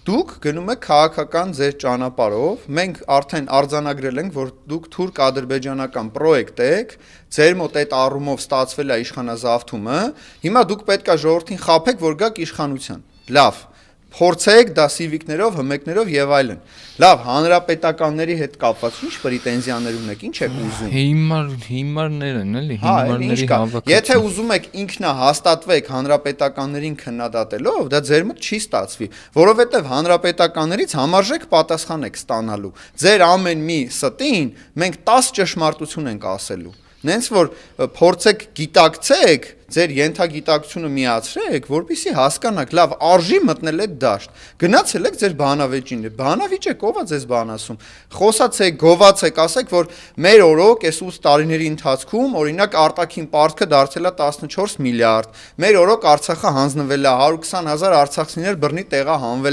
Դուք գնում եք քաղաքական ձեր ճանապարհով, մենք արդեն արձանագրել ենք, որ դուք թուրք-ադրբեջանական պրոյեկտ եք, ձեր մոտ այդ առումով ստացվել է իշխանազավթումը, հիմա դուք պետք է ժողովրդին խաբեք, որ գաք իշխանության։ Լավ, փորձեք դա սիվիկներով, հմեկներով եւ այլն։ Լավ, հանրապետականների հետ կապված ինչ պրետենզիաներ ունեք, ինչ եք ուզում։ Հիմարներ են, էլի, հիմարների հավաքածու։ Եթե ուզում եք ինքնահաստատվեք հանրապետականներին քննադատելով, դա ձեր մոտ չի ստացվի, որովհետեւ հանրապետականներից համարժեք պատասխան եք ստանալու։ Ձեր ամեն մի ստին մենք 10 ճշմարտություն ենք ասելու։ Նենց որ փորձեք գիտակցեք, ձեր ենթագիտակցությունը միացրեք, որպեսզի հասկանաք, լավ, արժի մտնել այդ դաշտ։ Գնացել եք ձեր բանավեճին, բանավիճեք, ով է ձեզ բան ասում։ Խոսացեք, գովացեք, ասեք, որ մեր օրոք այս 8 տարիների ընթացքում, օրինակ, արտաքին պարտքը դարձել է 14 միլիարդ։ Մեր օրոք Արցախը հանձնվել է 120,000 արցախցիներ բռնի տեղա հանվել